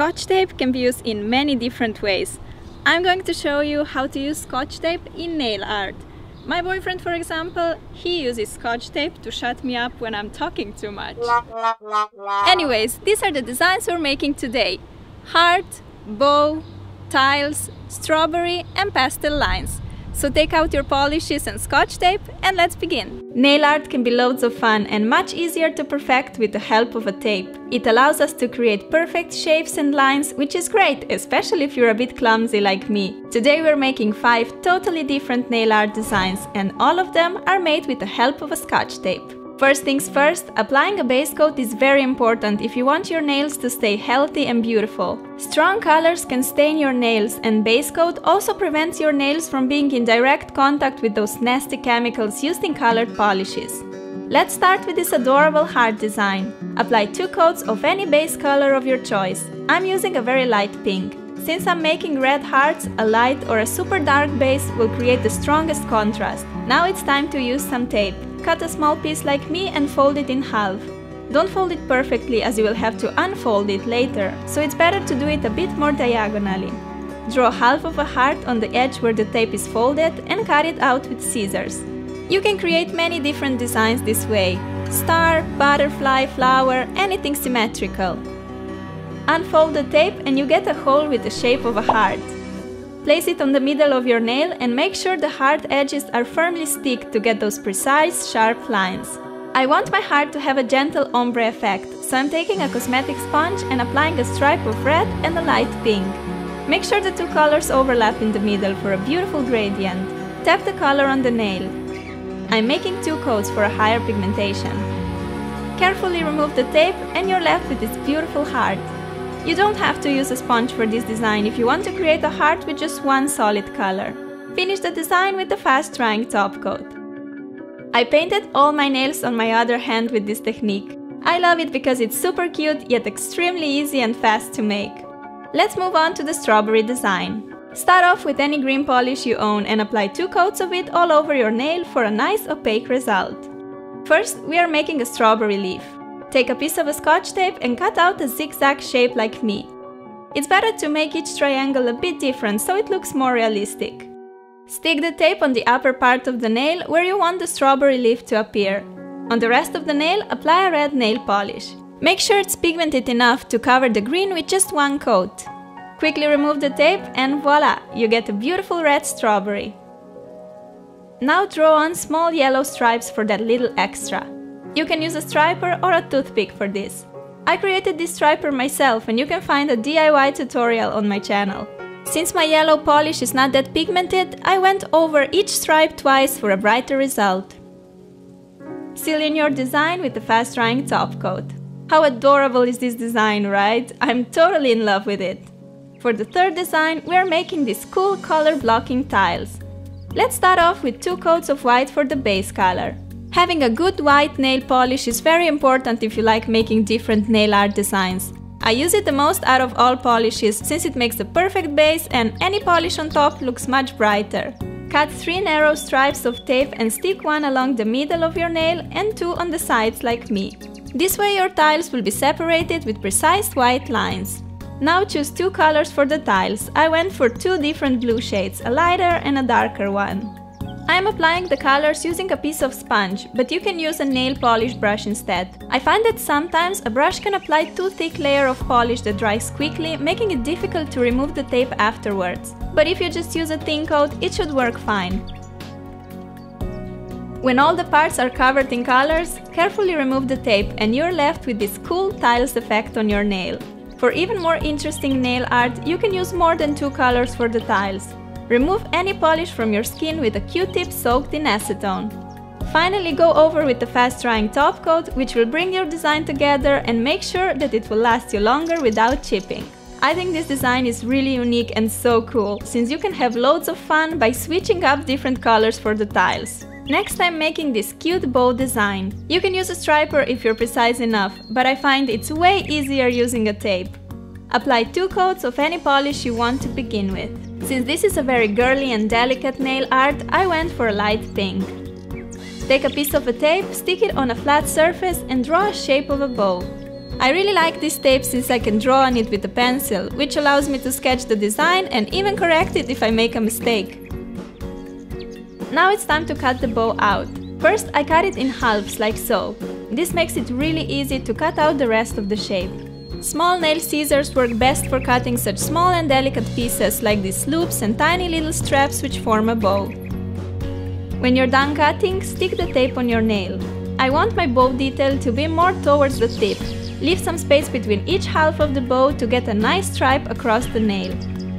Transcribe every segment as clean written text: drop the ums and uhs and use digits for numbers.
Scotch tape can be used in many different ways. I'm going to show you how to use Scotch tape in nail art. My boyfriend, for example, he uses Scotch tape to shut me up when I'm talking too much. Anyways, these are the designs we're making today. Heart, bow, tiles, strawberry and pastel lines. So take out your polishes and Scotch tape and let's begin. Nail art can be loads of fun and much easier to perfect with the help of a tape. It allows us to create perfect shapes and lines, which is great, especially if you're a bit clumsy like me. Today we're making 5 totally different nail art designs and all of them are made with the help of a Scotch tape. First things first, applying a base coat is very important if you want your nails to stay healthy and beautiful. Strong colors can stain your nails and base coat also prevents your nails from being in direct contact with those nasty chemicals used in colored polishes. Let's start with this adorable heart design. Apply 2 coats of any base color of your choice. I'm using a very light pink. Since I'm making red hearts, a light or a super dark base will create the strongest contrast. Now it's time to use some tape. Cut a small piece like me and fold it in half. Don't fold it perfectly as you will have to unfold it later, so it's better to do it a bit more diagonally. Draw half of a heart on the edge where the tape is folded and cut it out with scissors. You can create many different designs this way. Star, butterfly, flower, anything symmetrical. Unfold the tape and you get a hole with the shape of a heart. Place it on the middle of your nail and make sure the heart edges are firmly stick to get those precise, sharp lines. I want my heart to have a gentle ombre effect, so I'm taking a cosmetic sponge and applying a stripe of red and a light pink. Make sure the 2 colors overlap in the middle for a beautiful gradient. Tap the color on the nail. I'm making 2 coats for a higher pigmentation. Carefully remove the tape and you're left with this beautiful heart. You don't have to use a sponge for this design if you want to create a heart with just one solid color. Finish the design with the fast drying top coat. I painted all my nails on my other hand with this technique. I love it because it's super cute yet extremely easy and fast to make. Let's move on to the strawberry design. Start off with any green polish you own and apply 2 coats of it all over your nail for a nice opaque result. First, we are making a strawberry leaf. Take a piece of a Scotch tape and cut out a zigzag shape like me. It's better to make each triangle a bit different so it looks more realistic. Stick the tape on the upper part of the nail where you want the strawberry leaf to appear. On the rest of the nail, apply a red nail polish. Make sure it's pigmented enough to cover the green with just 1 coat. Quickly remove the tape and voila, you get a beautiful red strawberry. Now draw on small yellow stripes for that little extra. You can use a striper or a toothpick for this. I created this striper myself and you can find a DIY tutorial on my channel. Since my yellow polish is not that pigmented, I went over each stripe twice for a brighter result. Seal in your design with the fast drying top coat. How adorable is this design, right? I'm totally in love with it. For the third design, we are making these cool color blocking tiles. Let's start off with 2 coats of white for the base color. Having a good white nail polish is very important if you like making different nail art designs. I use it the most out of all polishes since it makes the perfect base and any polish on top looks much brighter. Cut 3 narrow stripes of tape and stick 1 along the middle of your nail and 2 on the sides like me. This way your tiles will be separated with precise white lines. Now choose 2 colors for the tiles. I went for 2 different blue shades, a lighter and a darker one. I am applying the colors using a piece of sponge, but you can use a nail polish brush instead. I find that sometimes a brush can apply too thick layer of polish that dries quickly, making it difficult to remove the tape afterwards. But if you just use a thin coat, it should work fine. When all the parts are covered in colors, carefully remove the tape and you're left with this cool tiles effect on your nail. For even more interesting nail art, you can use more than 2 colors for the tiles. Remove any polish from your skin with a Q-tip soaked in acetone. Finally, go over with the fast drying top coat, which will bring your design together and make sure that it will last you longer without chipping. I think this design is really unique and so cool, since you can have loads of fun by switching up different colors for the tiles. Next, I'm making this cute bow design. You can use a striper if you're precise enough, but I find it's way easier using a tape. Apply 2 coats of any polish you want to begin with. Since this is a very girly and delicate nail art, I went for a light pink. Take a piece of a tape, stick it on a flat surface and draw a shape of a bow. I really like this tape since I can draw on it with a pencil, which allows me to sketch the design and even correct it if I make a mistake. Now it's time to cut the bow out. First, I cut it in halves like so. This makes it really easy to cut out the rest of the shape. Small nail scissors work best for cutting such small and delicate pieces like these loops and tiny little straps which form a bow. When you're done cutting, stick the tape on your nail. I want my bow detail to be more towards the tip. Leave some space between each half of the bow to get a nice stripe across the nail.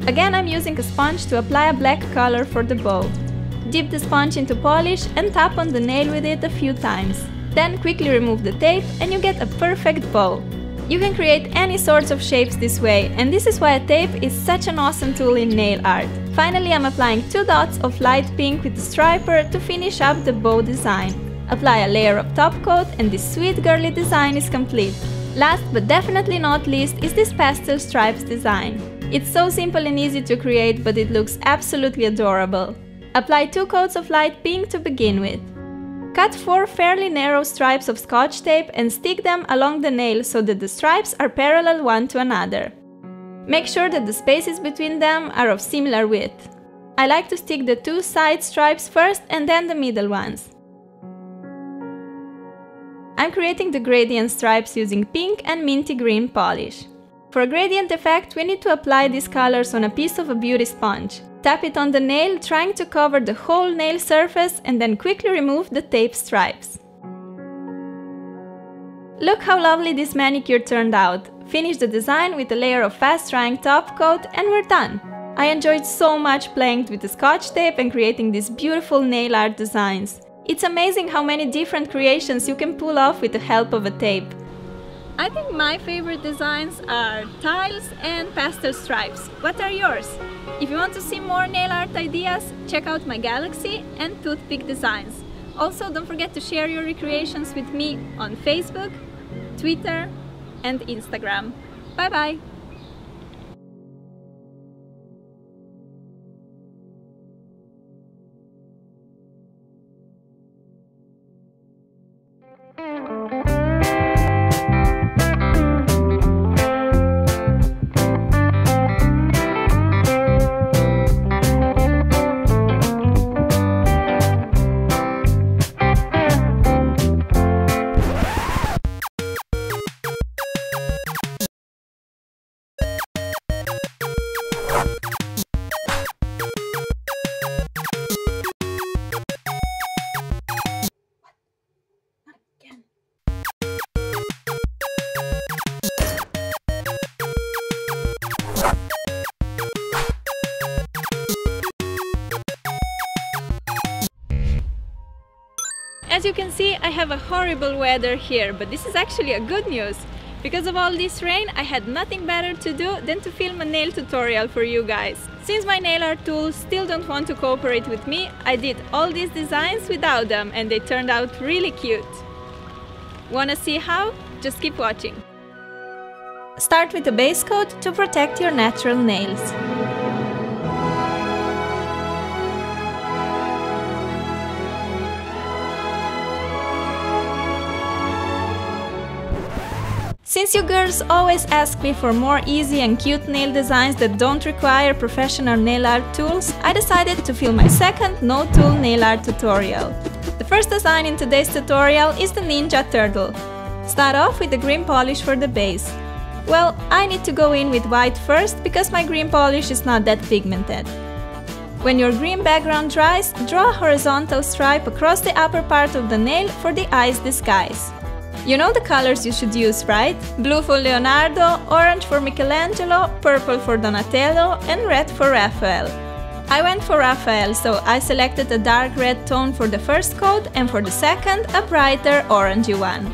Again, I'm using a sponge to apply a black color for the bow. Dip the sponge into polish and tap on the nail with it a few times. Then quickly remove the tape and you get a perfect bow. You can create any sorts of shapes this way, and this is why a tape is such an awesome tool in nail art. Finally, I'm applying 2 dots of light pink with the striper to finish up the bow design. Apply a layer of top coat and this sweet girly design is complete. Last but definitely not least is this pastel stripes design. It's so simple and easy to create, but it looks absolutely adorable. Apply 2 coats of light pink to begin with. Cut 4 fairly narrow stripes of Scotch tape and stick them along the nail so that the stripes are parallel one to another. Make sure that the spaces between them are of similar width. I like to stick the 2 side stripes first and then the middle ones. I'm creating the gradient stripes using pink and minty green polish. For a gradient effect, we need to apply these colors on a piece of a beauty sponge. Tap it on the nail, trying to cover the whole nail surface, and then quickly remove the tape stripes. Look how lovely this manicure turned out. Finish the design with a layer of fast-drying top coat and we're done! I enjoyed so much playing with the Scotch tape and creating these beautiful nail art designs. It's amazing how many different creations you can pull off with the help of a tape. I think my favorite designs are tiles and pastel stripes. What are yours? If you want to see more nail art ideas, check out my galaxy and toothpick designs. Also, don't forget to share your recreations with me on Facebook, Twitter and Instagram. Bye bye! As you can see, I have a horrible weather here, but this is actually a good news. Because of all this rain, I had nothing better to do than to film a nail tutorial for you guys. Since my nail art tools still don't want to cooperate with me, I did all these designs without them and they turned out really cute. Wanna see how? Just keep watching. Start with a base coat to protect your natural nails. Since you girls always ask me for more easy and cute nail designs that don't require professional nail art tools, I decided to film my second no-tool nail art tutorial. The first design in today's tutorial is the ninja turtle. Start off with the green polish for the base. Well, I need to go in with white first because my green polish is not that pigmented. When your green background dries, draw a horizontal stripe across the upper part of the nail for the eye's disguise. You know the colors you should use, right? Blue for Leonardo, orange for Michelangelo, purple for Donatello and red for Raphael. I went for Raphael, so I selected a dark red tone for the first coat and for the second a brighter orangey one.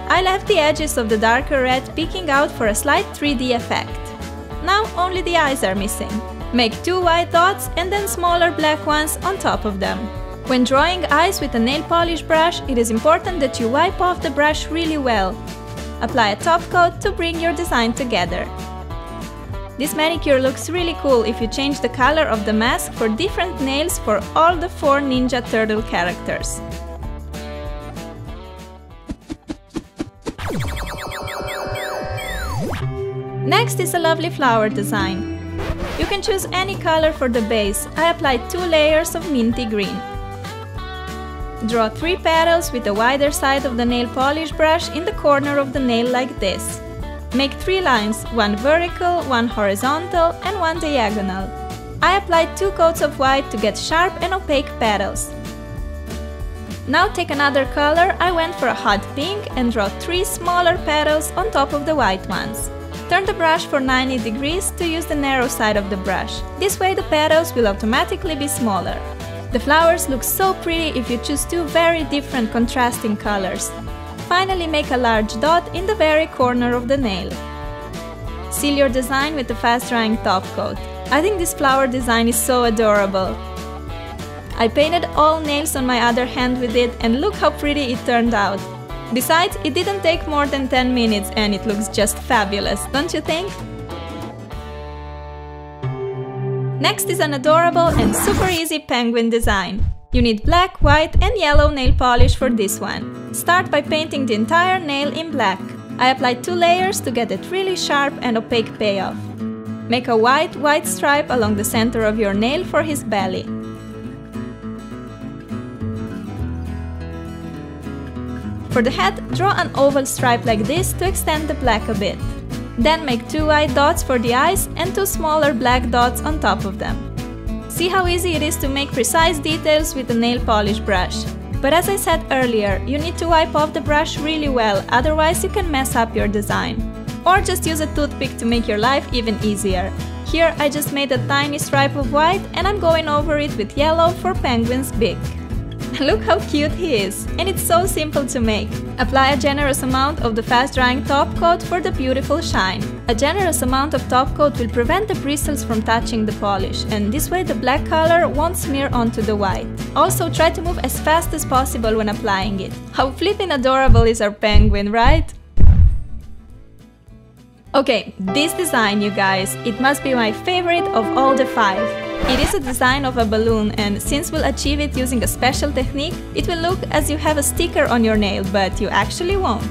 I left the edges of the darker red peeking out for a slight 3D effect. Now only the eyes are missing. Make 2 white dots and then smaller black ones on top of them. When drawing eyes with a nail polish brush, it is important that you wipe off the brush really well. Apply a top coat to bring your design together. This manicure looks really cool if you change the color of the mask for different nails for all the 4 Ninja Turtle characters. Next is a lovely flower design. You can choose any color for the base. I applied 2 layers of minty green. Draw 3 petals with the wider side of the nail polish brush in the corner of the nail like this. Make 3 lines, one vertical, one horizontal and one diagonal. I applied 2 coats of white to get sharp and opaque petals. Now take another color. I went for a hot pink and draw 3 smaller petals on top of the white ones. Turn the brush for 90 degrees to use the narrow side of the brush. This way the petals will automatically be smaller. The flowers look so pretty if you choose 2 very different contrasting colors. Finally, make a large dot in the very corner of the nail. Seal your design with a fast-drying top coat. I think this flower design is so adorable. I painted all nails on my other hand with it and look how pretty it turned out. Besides, it didn't take more than 10 minutes and it looks just fabulous, don't you think? Next is an adorable and super easy penguin design. You need black, white and yellow nail polish for this one. Start by painting the entire nail in black. I applied 2 layers to get it really sharp and opaque payoff. Make a white stripe along the center of your nail for his belly. For the head, draw an oval stripe like this to extend the black a bit. Then make 2 white dots for the eyes and 2 smaller black dots on top of them. See how easy it is to make precise details with the nail polish brush. But as I said earlier, you need to wipe off the brush really well, otherwise you can mess up your design. Or just use a toothpick to make your life even easier. Here I just made a tiny stripe of white and I'm going over it with yellow for Penguin's beak. Look how cute he is! And it's so simple to make. Apply a generous amount of the fast-drying top coat for the beautiful shine. A generous amount of top coat will prevent the bristles from touching the polish, and this way the black color won't smear onto the white. Also, try to move as fast as possible when applying it. How flippin' adorable is our penguin, right? Okay, this design, you guys, it must be my favorite of all the 5. It is a design of a balloon, and since we'll achieve it using a special technique, it will look as you have a sticker on your nail, but you actually won't.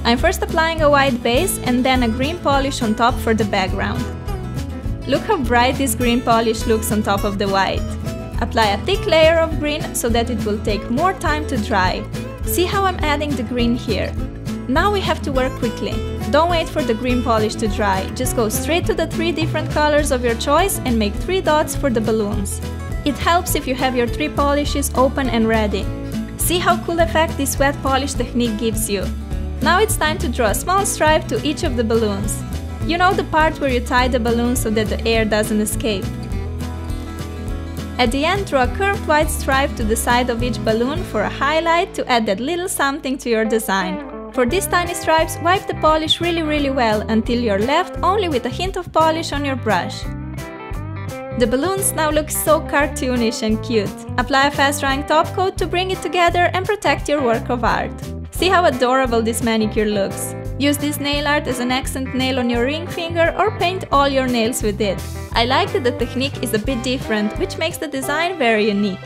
I'm first applying a white base and then a green polish on top for the background. Look how bright this green polish looks on top of the white. Apply a thick layer of green so that it will take more time to dry. See how I'm adding the green here. Now we have to work quickly. Don't wait for the green polish to dry, just go straight to the 3 different colors of your choice and make 3 dots for the balloons. It helps if you have your 3 polishes open and ready. See how cool effect this wet polish technique gives you. Now it's time to draw a small stripe to each of the balloons. You know, the part where you tie the balloon so that the air doesn't escape. At the end, draw a curved white stripe to the side of each balloon for a highlight to add that little something to your design. For these tiny stripes, wipe the polish really well until you're left only with a hint of polish on your brush. The balloons now look so cartoonish and cute. Apply a fast-drying top coat to bring it together and protect your work of art. See how adorable this manicure looks. Use this nail art as an accent nail on your ring finger or paint all your nails with it. I like that the technique is a bit different, which makes the design very unique.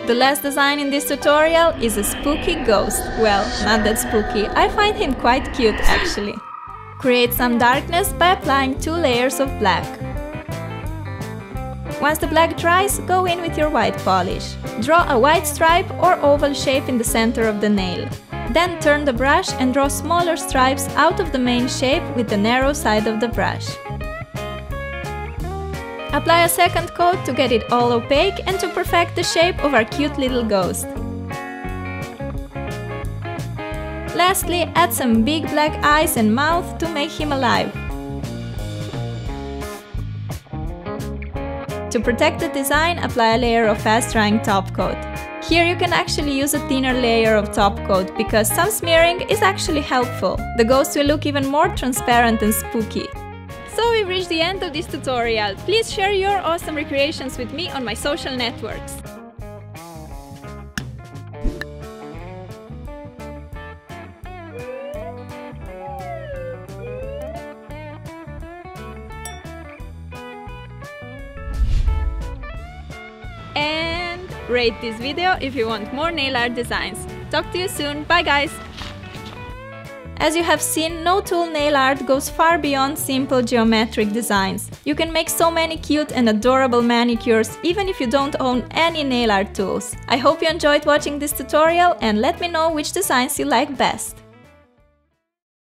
The last design in this tutorial is a spooky ghost. Well, not that spooky, I find him quite cute actually. Create some darkness by applying 2 layers of black. Once the black dries, go in with your white polish. Draw a white stripe or oval shape in the center of the nail. Then turn the brush and draw smaller stripes out of the main shape with the narrow side of the brush. Apply a second coat to get it all opaque and to perfect the shape of our cute little ghost. Lastly, add some big black eyes and mouth to make him alive. To protect the design, apply a layer of fast-drying top coat. Here you can actually use a thinner layer of top coat because some smearing is actually helpful. The ghost will look even more transparent and spooky. So we've reached the end of this tutorial. Please share your awesome recreations with me on my social networks. And rate this video if you want more nail art designs. Talk to you soon. Bye guys! As you have seen, no tool nail art goes far beyond simple geometric designs. You can make so many cute and adorable manicures even if you don't own any nail art tools. I hope you enjoyed watching this tutorial and let me know which designs you like best.